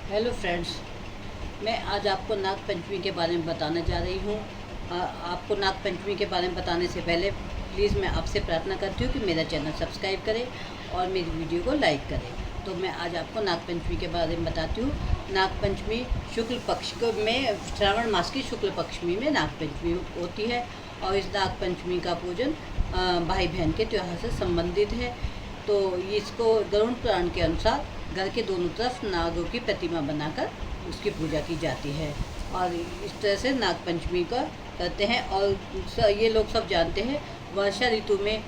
Hello friends, मैं आज आपको नाग पंचमी के बारे में बताने जा रही हूँ। आपको नाग पंचमी के बारे में बताने से पहले प्लीज़ मैं आपसे प्रार्थना करती हूँ कि मेरा चैनल सब्सक्राइब करें और मेरी वीडियो को लाइक करें। तो मैं आज आपको नाग पंचमी के बारे में बताती हूँ। नाग पंचमी शुक्ल पक्ष को में श्रावण मास की शुक्ल पक्षमी में नाग पंचमी होती है और इस नाग पंचमी का पूजन भाई बहन के त्यौहार से संबंधित है। तो इसको गरुड़ पुराण के अनुसार घर के दोनों तरफ नागों की प्रतिमा बनाकर उसकी पूजा की जाती है और इस तरह से नाग पंचमी का करते हैं। और ये लोग सब जानते हैं वर्षा ऋतु में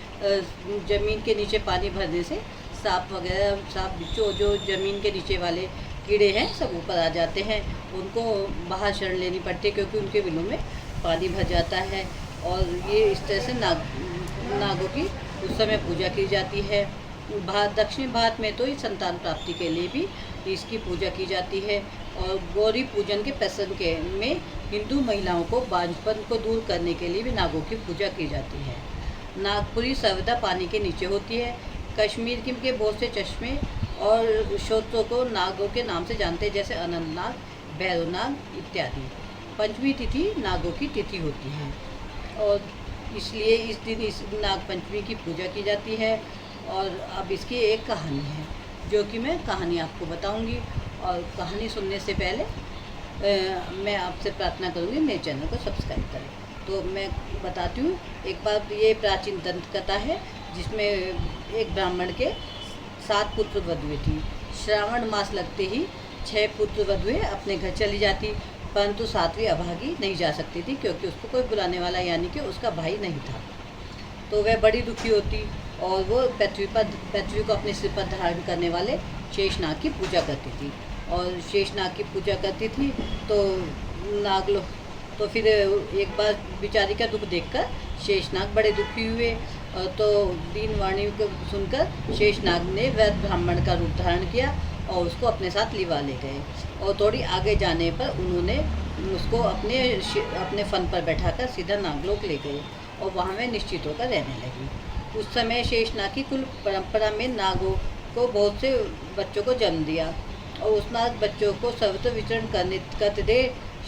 ज़मीन के नीचे पानी भरने से सांप वगैरह बिच्छू जो ज़मीन के नीचे वाले कीड़े हैं सब ऊपर आ जाते हैं, उनको बाहर शरण लेनी पड़ती है क्योंकि उनके बिलों में पानी भर जाता है। और ये इस तरह से नागों की उस समय पूजा की जाती है। दक्षिण भारत में तो इस संतान प्राप्ति के लिए भी इसकी पूजा की जाती है। और गौरी पूजन के प्रसंग के में हिंदू महिलाओं को बांझपन को दूर करने के लिए भी नागों की पूजा की जाती है। नागपुरी सर्वदा पानी के नीचे होती है। कश्मीर के बहुत से चश्मे और स्रोतों को नागों के नाम से जानते हैं, जैसे अनंतनाग, भैरवनाग इत्यादि। पंचमी तिथि नागों की तिथि होती है और इसलिए इस दिन इस नाग पंचमी की पूजा की जाती है। और अब इसकी एक कहानी है जो कि मैं कहानी आपको बताऊंगी। और कहानी सुनने से पहले मैं आपसे प्रार्थना करूंगी मेरे चैनल को सब्सक्राइब करें। तो मैं बताती हूँ। एक बार ये प्राचीन दंत कथा है जिसमें एक ब्राह्मण के 7 पुत्र वधुएं थी। श्रावण मास लगते ही 6 पुत्र वधुएं अपने घर चली जाती, परंतु 7वीं अभागी नहीं जा सकती थी क्योंकि उसको कोई बुलाने वाला यानी कि उसका भाई नहीं था। तो वह बड़ी दुखी होती और वो पृथ्वी को अपने सिर पर धारण करने वाले शेषनाग की पूजा करती थी। और शेषनाग की पूजा करती थी तो तो फिर एक बार बेचारी का दुख देखकर शेषनाग बड़े दुखी हुए। तो दीन वाणी को सुनकर शेषनाग ने वैद्य ब्राह्मण का रूप धारण किया और उसको अपने साथ लिवा ले गए। और थोड़ी आगे जाने पर उन्होंने उसको अपने फन पर बैठाकर सीधा नागलोक ले गए और वहाँ में निश्चित होकर रहने लगी। उस समय शेषनाग की कुल परंपरा में नागों को बहुत से बच्चों को जन्म दिया और उस नाग बच्चों को सर्वत्र विचरण करते दे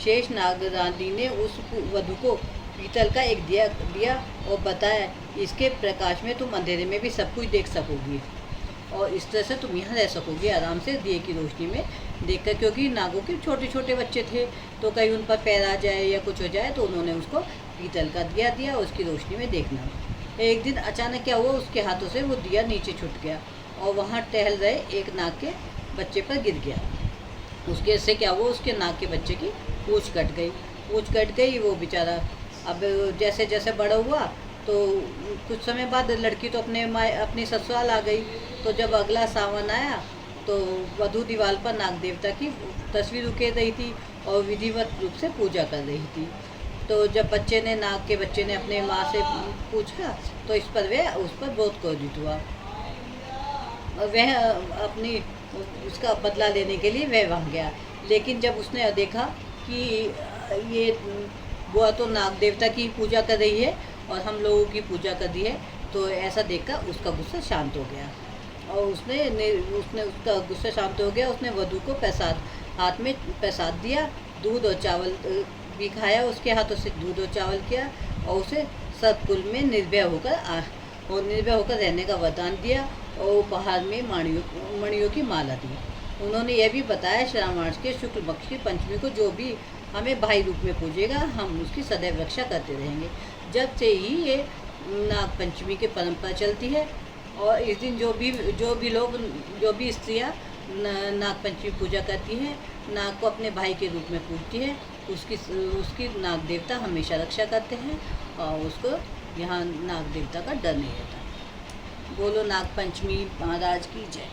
शेषनाग रानी ने उस वधु को पीतल का एक दिया और बताया, इसके प्रकाश में तुम अंधेरे में भी सब कुछ देख सकोगी और इस तरह से तुम यहाँ रह सकोगी आराम से दिए की रोशनी में देखकर। क्योंकि नागों के छोटे छोटे बच्चे थे तो कहीं उन पर पैर आ जाए या कुछ हो जाए तो उन्होंने उसको पीतल का दिया उसकी रोशनी में देखना। एक दिन अचानक क्या हुआ, उसके हाथों से वो दिया नीचे छूट गया और वहाँ टहल रहे एक नाग के बच्चे पर गिर गया। उसके से क्या हुआ, उसके नाग के बच्चे की पूँछ कट गई। वो बेचारा अब जैसे जैसे बड़ा हुआ तो कुछ समय बाद लड़की तो अपनी ससुराल आ गई। तो जब अगला सावन आया तो वधू दीवार पर नाग देवता की तस्वीर उकेर रही थी और विधिवत रूप से पूजा कर रही थी। तो जब नाग के बच्चे ने अपने माँ से पूछा तो उस पर बहुत क्रोधित हुआ और वह उसका बदला लेने के लिए वह वहाँ गया। लेकिन जब उसने देखा कि ये बुआ तो नाग देवता की पूजा कर रही है और हम लोगों की पूजा कर दी है, तो ऐसा देखकर उसका गुस्सा शांत हो गया और उसका गुस्सा शांत हो गया। उसने वधू को हाथ में प्रसाद दिया, दूध और चावल भी खाया, उसके हाथों से दूध और चावल किया और उसे सतकुल में निर्भय होकर रहने का वरदान दिया और उपहार में मणियों की माला दी। उन्होंने यह भी बताया, श्रावण मास के शुक्ल पक्ष की पंचमी को जो भी हमें भाई रूप में पूजेगा हम उसकी सदैव रक्षा करते रहेंगे। जब से ही ये नाग पंचमी की परंपरा चलती है और इस दिन जो भी स्त्रियाँ नाग पंचमी पूजा करती हैं, नाग को अपने भाई के रूप में पूजती है, उसकी नाग देवता हमेशा रक्षा करते हैं और उसको यहाँ नाग देवता का डर नहीं रहता। बोलो नाग पंचमी महाराज की जय।